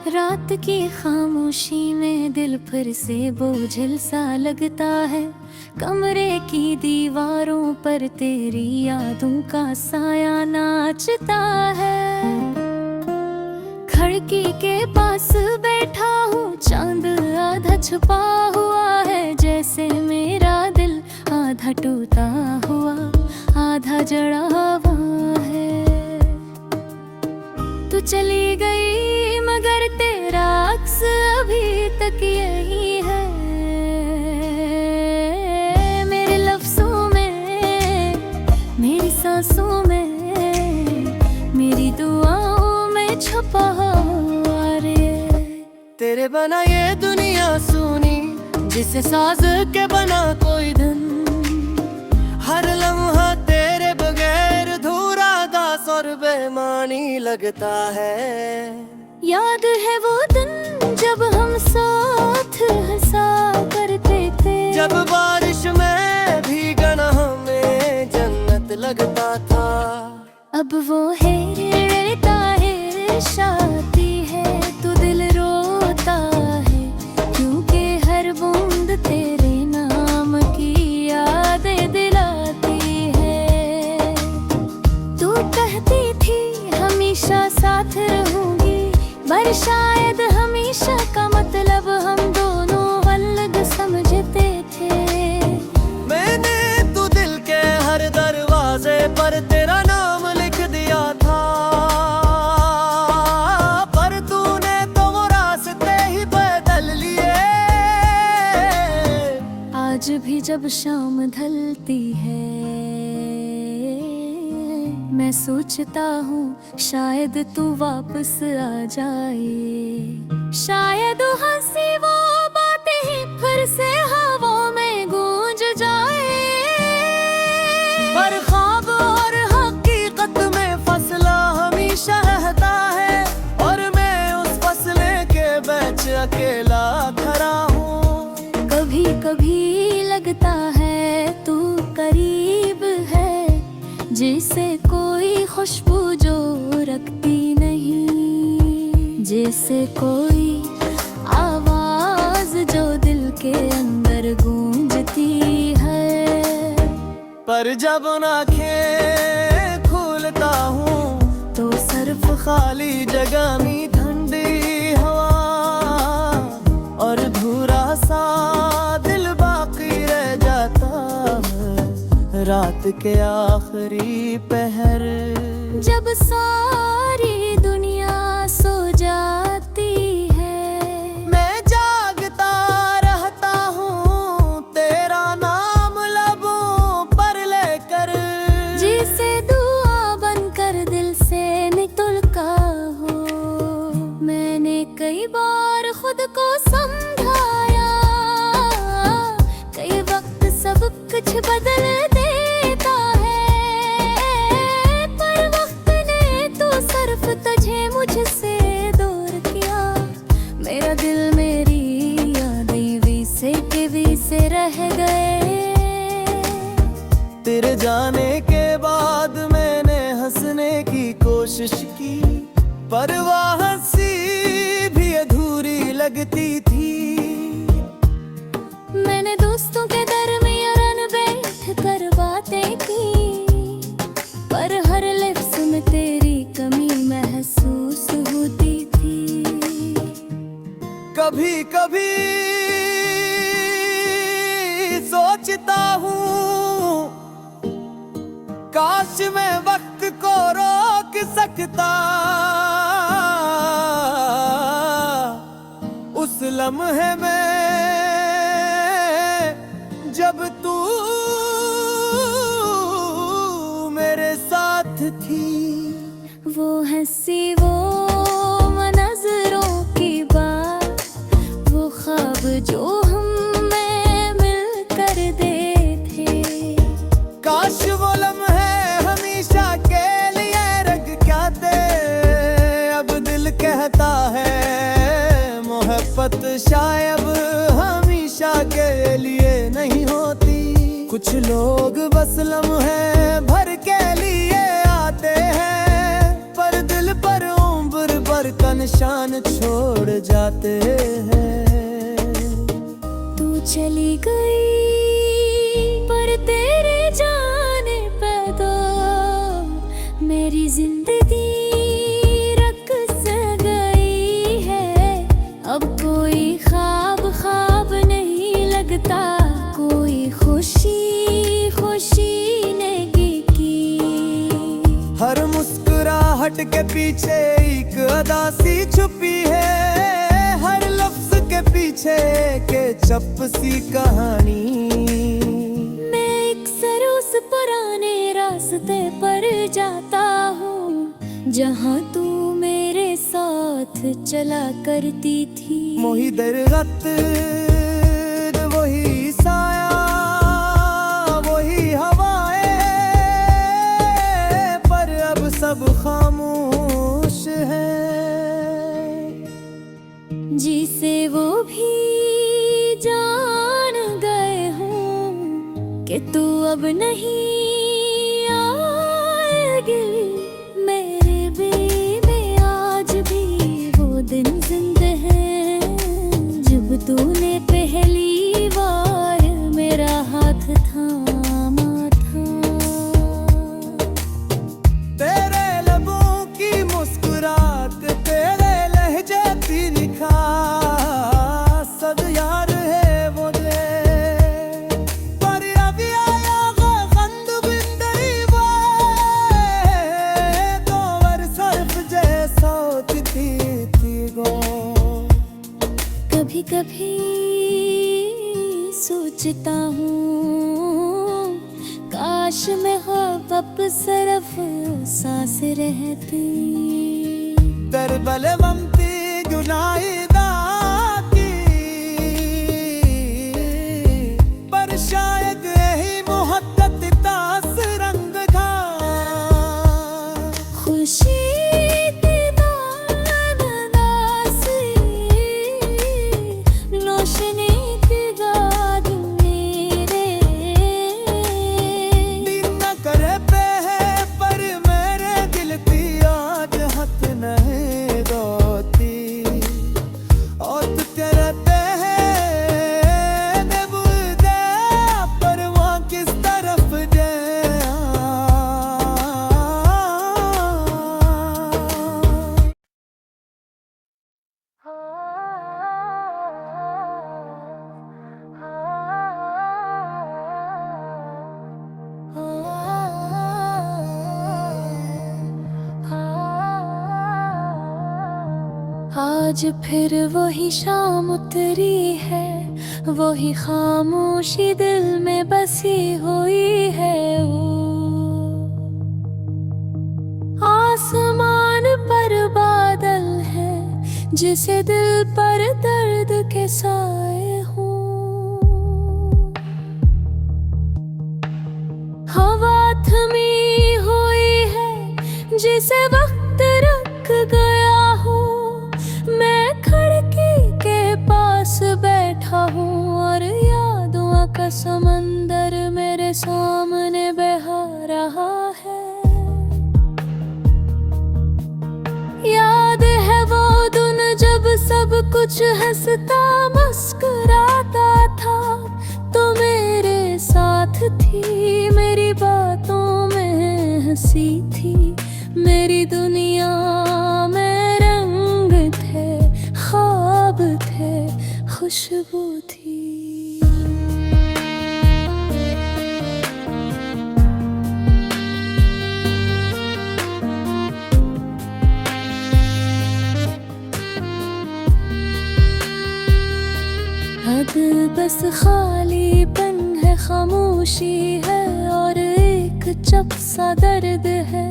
रात की खामोशी में दिल फिर से बोझिल सा लगता है। कमरे की दीवारों पर तेरी यादों का साया नाचता है। खिड़की के पास बैठा हूँ, चांद आधा छुपा हुआ है। जैसे मेरा दिल आधा टूटा हुआ आधा जड़ा हुआ है। तू चली गई मगर तेरा अक्स अभी तक यही है। मेरे लफ्जों में, मेरी सांसों में, मेरी दुआओं में छुपा हुआ रे। तेरे बना ये दुनिया सुनी, जिसे साज के बना कोई धन। हर लम्हा तेरे बगैर धूरा दास और बेमानी लगता है। याद है वो दिन जब हम साथ हंसा करते थे, जब बारिश में भीगना हमें जन्नत लगता था। अब वो है रेता है शादी है, तू दिल रोता है क्योंकि हर बूंद तेरे नाम की यादें दिलाती है। तू कहती थी हमेशा साथ रहूंगी, पर शायद हमेशा का मतलब हम दोनों अलग समझते थे। मैंने तू दिल के हर दरवाजे पर तेरा नाम लिख दिया था, पर तूने तो वो रास्ते ही बदल लिए। आज भी जब शाम ढलती है, मैं सोचता हूँ शायद तू वापस आ जाए। शायद हंसी वो बातें ही फिर से हवाओं में गूंज जाए। पर ख्वाब और हकीकत में फसला हमेशा रहता है, और मैं उस फसले के बीच अकेला खड़ा हूँ। कभी कभी लगता है तू करीब है, जैसे कोई खुशबू जो रखती नहीं, जैसे कोई आवाज जो दिल के अंदर गूंजती है। पर जब आँखें खोलता हूँ तो सिर्फ खाली जगह में ठंडी हवा और धूरा सा दिल बाकी रह जाता है। रात के आखिरी पहर जब सारी दुनिया सो जाती है, मैं जागता रहता हूँ तेरा नाम लबों पर लेकर, जिसे दुआ बनकर दिल से निकलता हो। मैंने कई बार खुद को समझाया, कई वक्त सब कुछ बदल देता है, पर वक्त ने तो सिर्फ तुझे मुझसे दूर किया। मेरा दिल मेरी यादें वीसे के वीसे रह गए। तेरे जाने के बाद मैंने हंसने की कोशिश की, पर वह हंसी भी अधूरी लगती थी। मैंने दोस्तों के दरमियान बैठ कर बातें की, पर हर लफ्ज़ में तेरी कमी महसूस होती थी। कभी कभी सोचता हूँ काश मैं वक्त को रोक सकता, उस लम्हे में जब तू मेरे साथ थी। वो हंसी वो नज़रों की बात, वो ख्वाब जो हमें मिल कर दे थे। काश वो लम्हे हमेशा के लिए रख क्या थे। अब दिल कहता है मोहब्बत शायद हमेशा के लिए नहीं होती। कुछ लोग बस लम्हे भर के लिए आते हैं, पर दिल पर उम्र भर का निशान छोड़ जाते हैं। तू चली गई पर तेरे जाने पे तो मेरी जिंदगी रक से गई है। अब कोई ख्वाब ख्वाब नहीं लगता, कोई खुशी खुशी नेगी की। हर मुस्कुराहट के पीछे एक अदा सी छुपी है, हर लफ्ज के पीछे के चप सी कहानी। मैं अक्सर उस पुराने रास्ते पर जाता हूँ जहाँ तू मेरे साथ चला करती थी। मोही दरगत वही साया वही हवाएं, पर अब सब खामोश है। जिसे वो भी जान गए हूँ कि तू अब नहीं आएगी मेरे दिल में। आज भी वो दिन जिंदा है जब तूने पहली बार मेरा हाथ थामा था। तेरे लबों की मुस्कुराहट, तेरे लहजे की निखार, सब यार है वो दे। पर अब आया गंद बिंदई वो तो वर्षफ जैसा थी गो। कभी कभी सोचता हूँ काश मैं ख्वाब सिर्फ सांस रहती। तेरे बलवंती जुनाइदा की, पर शायद यही मोहब्बत तास रंग था। खुशी आज फिर वही शाम उतरी है, वही खामोशी दिल में बसी हुई है। आसमान पर बादल है जिसे दिल पर दर्द के साए हों। हवा थमी हुई है जिसे वक्त रख गया हो। मैं खिड़की के पास बैठा हूँ और यादों का समंदर मेरे सामने बहा रहा है। याद है वो दिन जब सब कुछ हंसता मुस्कुराता था, तो मेरे साथ थी, मेरी बातों में हंसी थी। मेरी दुनिया में रंग थे, ख्वाब थे, खुशबू थी। अब बस खालीपन है, खामोशी है और एक चप सा दर्द है।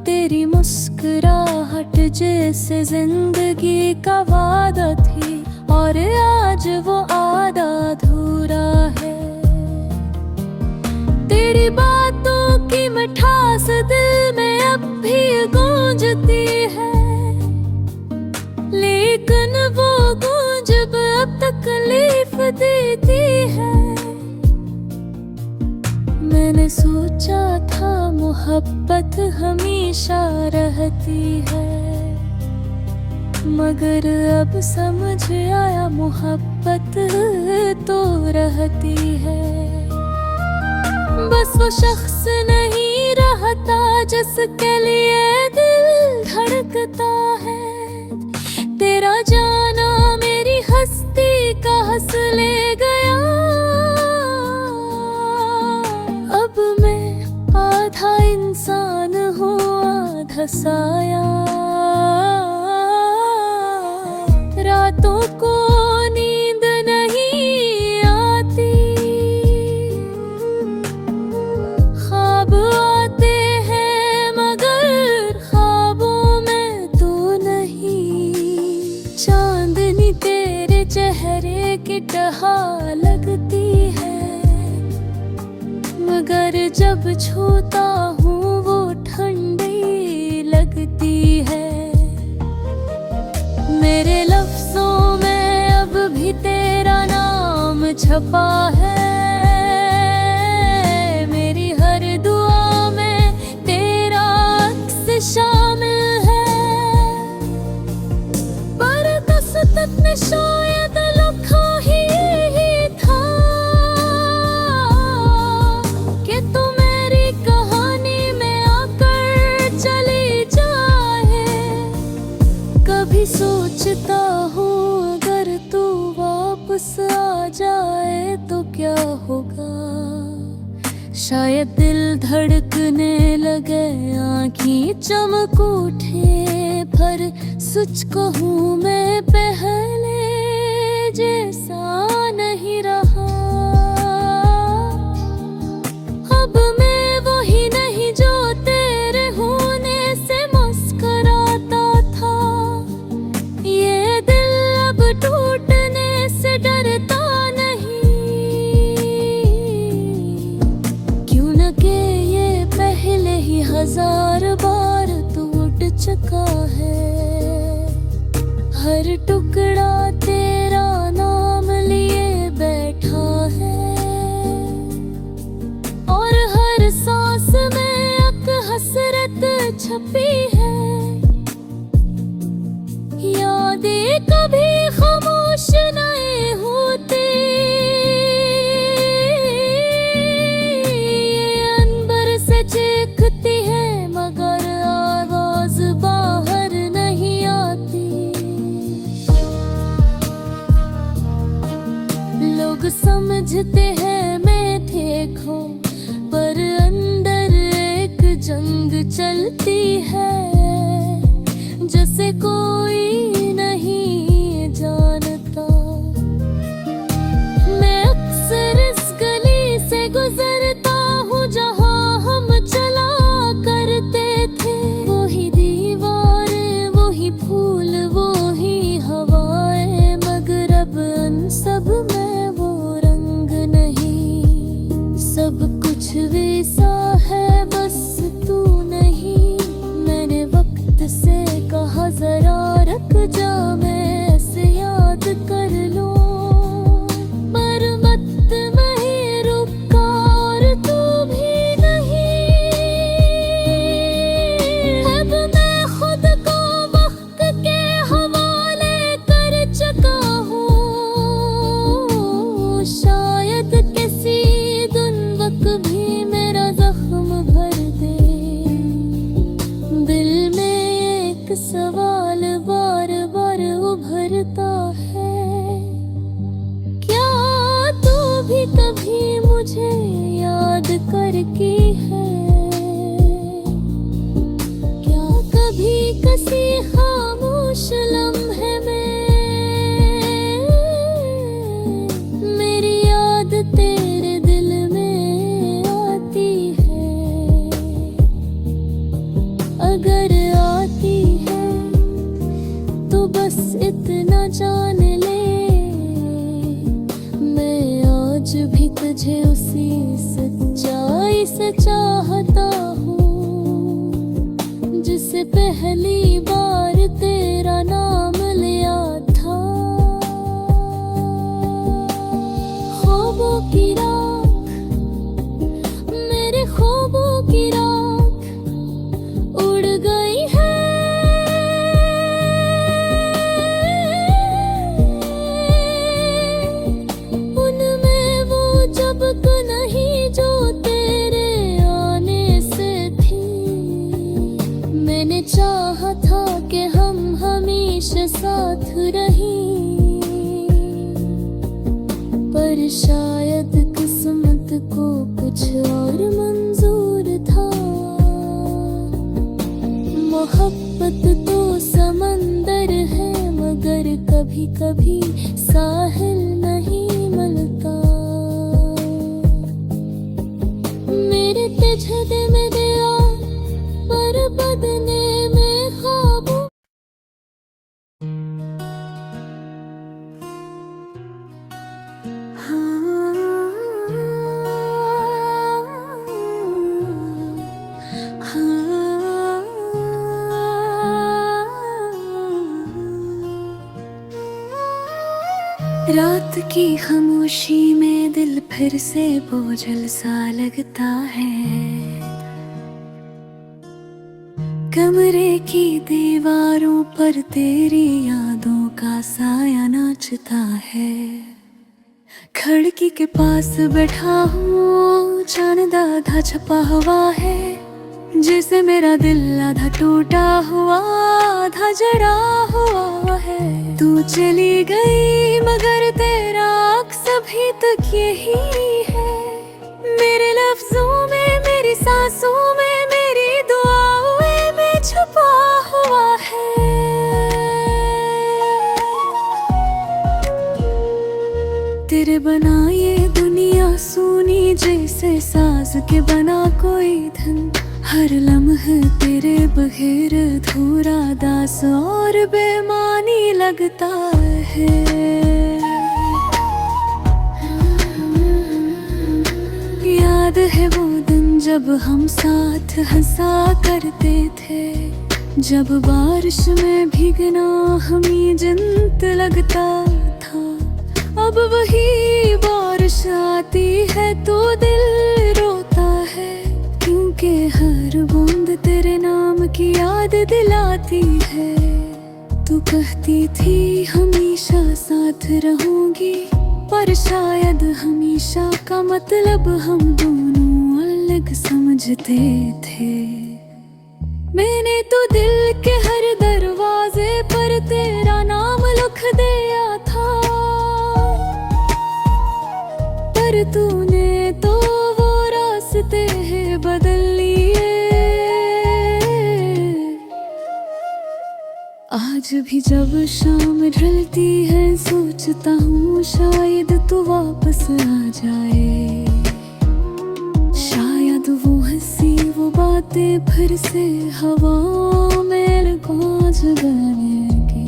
तेरी मुस्कुराहट जैसे जिंदगी का वादा थी और आज वो आधा अधूरा है। तेरी बातों की मिठास दिल में अब भी गूंजती है, लेकिन वो गूंज अब तकलीफ देती है। मैंने सोचा था मोहब्बत हमेशा रहती है, मगर अब समझ आया मोहब्बत तो रहती है। बस वो शख्स नहीं रहता जिसके लिए दिल धड़कता है। तेरा जाना मेरी हस्ती का हंस ले गया। अब मैं आधा इंसान हूँ आधा साया। रातों को नींद नहीं आती, ख्वाब आते हैं मगर ख्वाबों में तो नहीं। चांदनी तेरे चेहरे की टहा लगती है, मगर जब छूता हूँ वो ठंडी लगती है। मेरे लफ्जों में अब भी तेरा नाम छपा है। मेरी हर दुआ में तेरा अक्स शामिल है। पर कसरत में शायद लिखा ही था कि तू मेरी कहानी में आकर चली जाए। कभी सोचता हूँ अगर तू वापस आ जाए तो क्या होगा। शायद दिल धड़कने लगे, आँखें चमक उठे। पर सच कहूँ मैं पहले जैसा नहीं रहा। अब मैं वही नहीं जो तेरे होने से मुस्कुराता था। ये दिल अब टूटने से डरता नहीं। क्यों न के ये पहले ही 1000 बार टूट चुका है। हर टुकड़ा तेरा नाम लिए बैठा है, और हर सांस में एक हसरत छपी है। यादें कभी खामोश नहीं होती। ये अंबर से चीखती है मगर आवाज बाहर नहीं आती। लोग समझते हैं मैं देखो, पर अंदर एक जंग चलती है जैसे कोई नहीं जानता। मैं अक्सर इस गली से गुजरता हूँ जहाँ हम चला करते थे। वही दीवारें, वही फूल, वही हवाएं, मगर अब उन सब में वो रंग नहीं। सब कुछ वैसा है बस तू नहीं। मैंने वक्त से कहा जरा रख जा, मैं ऐसे याद कर लूं। पर वक्त में ही रुका और तू भी नहीं। अब मैं खुद को वक्त के हवाले कर चुका हूँ। शायद किसी दिन वक्त भी मेरा जख्म भर दे। दिल में एक सवाल बार बार उभरता है, क्या तू भी कभी मुझे याद करती है। क्या कभी किसी खामोश लम्हे में मेरी याद तेरे दिल में आती है। अगर आती है तो बस इतना जान ले, मैं आज भी तुझे उसी सच्चाई से चाहता हूँ जिसे पहली बार तेरा नाम लिया था। ख्वाबों की राख, मेरे ख्वाबों की राख उड़ गई है। हमेशा साथ रही, पर शायद किस्मत को कुछ और मंजूर था। मोहब्बत तो समंदर है, मगर कभी कभी साहिल नहीं मिलता। मेरे तेजदे में दिया पर बदने में ख्वाबों। रात की खामोशी में दिल फिर से बोझल सा लगता है। कमरे की दीवारों पर तेरी यादों का साया नाचता है। खिड़की के पास बैठा हूँ, चांद आधा छपा हुआ है। जैसे मेरा दिल आधा टूटा हुआ आधा जड़ा हुआ है। तू चली गई मगर तेरा अक्स अभी तक यही है। मेरे लफ्जों में, मेरी सांसों में, मेरी दुआओं में छुपा हुआ है। तेरे बना ये दुनिया सूनी जैसे साज के बना कोई धन। हर लम्हा तेरे बगैर अधूरा दास और बेमानी लगता है। याद है वो दिन जब हम साथ हंसा करते थे, जब बारिश में भीगना हमें जन्नत लगता था। अब वही बारिश आती है तो दिल रोता है, क्योंकि हर बूंद तेरे नाम की याद दिलाती है। तू कहती थी हमेशा साथ रहूंगी, पर शायद हमेशा का मतलब हम दोनों अलग समझते थे। मैंने तो दिल के हर दरवाजे पर तेरा नाम लिख दिया था, पर तूने तो वो रास्ते बदल लिए। आज भी जब शाम ढलती है सोचता हूँ शायद तू वापस आ जाए। शायद वो हंसी वो बातें फिर से हवा में गूंज जाएंगी,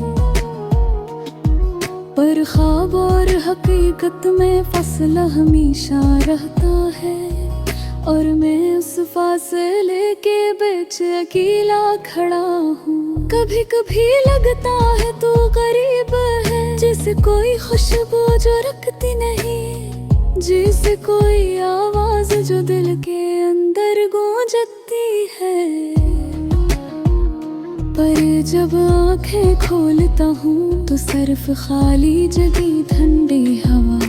पर ख्वाब और हकीकत में फासला हमेशा रहता है। और मैं उस फासले के बीच अकेला खड़ा हूँ। कभी कभी लगता है तू करीब है, जैसे कोई खुशबू जो रखती नहीं, जैसे कोई आवाज जो दिल के अंदर गूंजती है। पर जब आंखें खोलता हूँ तो सिर्फ खाली जगी ठंडी हवा,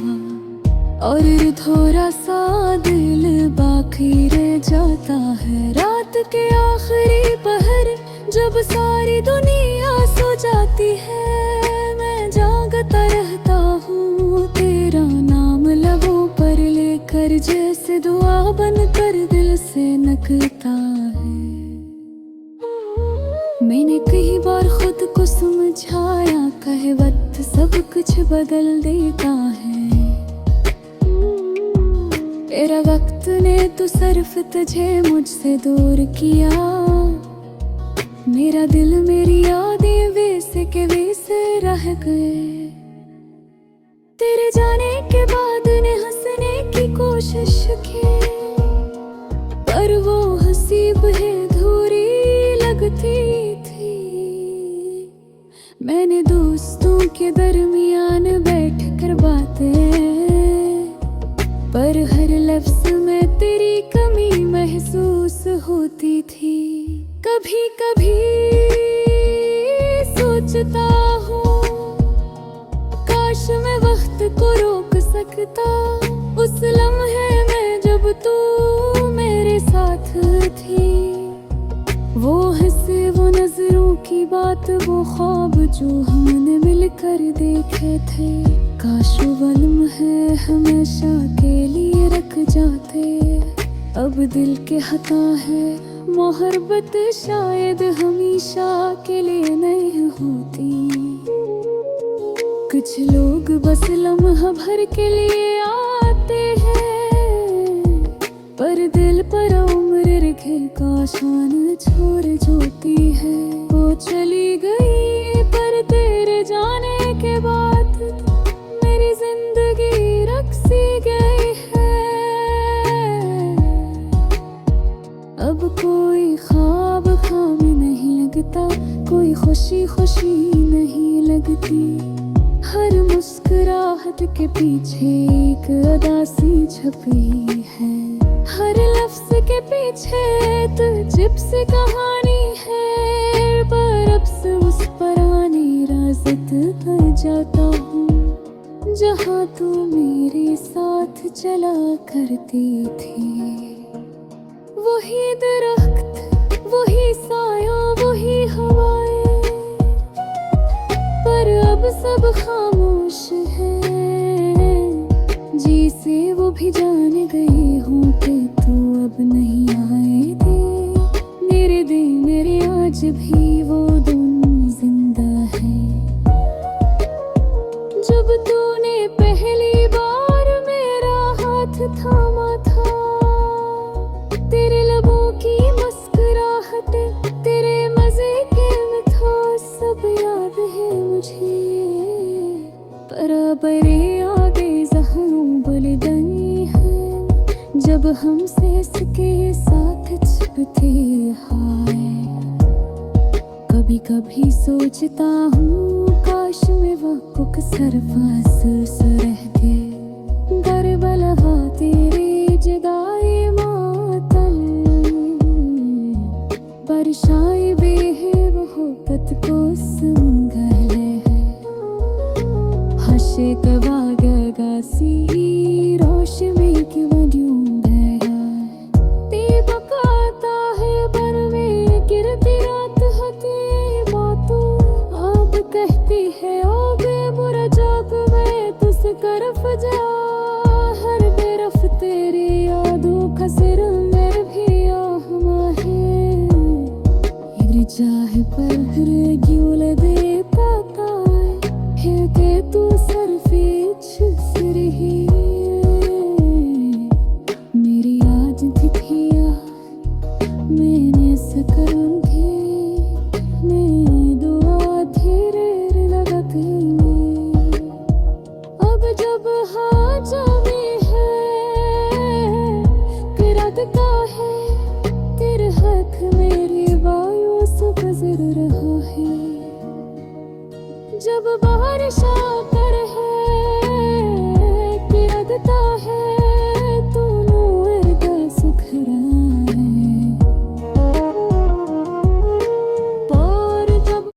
और थोड़ा सा दिल बाकी रह जाता है। रात के आखिरी पहर जब सारी दुनिया सो जाती है, मैं जागता रहता हूँ तेरा नाम लबों पर लेकर, जैसे दुआ बनकर दिल से निकलता है। मैंने कई बार खुद को समझाया, कहे वक्त सब कुछ बदल देता है। तेरा वक्त ने तो सिर्फ तुझे मुझसे दूर किया। मेरा दिल मेरी यादें वैसे के वैसे रह गए। तेरे जाने के बाद ने हंसने की कोशिश की, पर वो हंसी बेअधूरी लगती थी। मैंने दोस्तों के दरमियान बैठ कर बातें, पर हर लफ्ज में तेरी कमी महसूस होती थी। कभी कभी सोचता हूँ काश मैं वक्त को रोक सकता, उस लम्हे में जब तू मेरे साथ थी। वो हंसे वो नजरों की बात वो ख्वाब जो हमने मिलकर देखे थे, काश वो लम्हे हमेशा के लिए रख जाते। अब दिल के हता है मोहब्बत शायद हमेशा के लिए नहीं होती। कुछ लोग बस लम्हा भर के लिए आते हैं, पर दिल पर उम्र रखे का शान छोड़ जोती है। वो चली गई पर तेरे जाने के बाद मेरी जिंदगी रक्सी गई है। अब कोई ख्वाब ख्वाब नहीं लगता, कोई खुशी खुशी नहीं लगती। हर मुस्कुराहट के पीछे एक अदासी छपी है, हर लफ्ज के पीछे तुझ से कहानी है। पर अब से उस पुरानी राज़त कर जाता हूँ जहाँ तू मेरे साथ चला करती थी। वही दरख्त, वही साया, वही हवाएं, पर अब सब खामोश है। जी से वो भी जान गए हूँ कि तू अब नहीं आए थे। मेरे दिल मेरे आज भी वो दिन जिंदा है। जब तूने पहली बार मेरा हाथ थामा था, तेरे लबों की मुस्कुराहट, तेरे मजे के मिठास सब याद है मुझे। बराबरे आगे जख्म बुलंदी है जब हमसे इसके साथ छिपते हाय। कभी कभी सोचता हूँ काश में वक्त सरफास रहते, गरबल हा तेरे जगाए मातल, बरसाए बेहे मोहब्बत को संगल है। हशे कबाग गासी रोश में कि वड्यूं गया, ते बकाता है बर में गिरती रात हती बातों। आप कहती है ओ बेबुरा जाग में तुस करफ जा, हर बेरफ तेरी यादों का सिर मेरे भी आहमा है। चाहे पर गियोल दे पाता है के तू सरफेच सिर ही। मेरी आज तिथिया मैंने सकरूंगी, मैं दुआ धीरे लगती में। अब जब हाजा में है किरात का है, तेरे हाथ मेरी बायों से गुजर रहा है। जब बारिश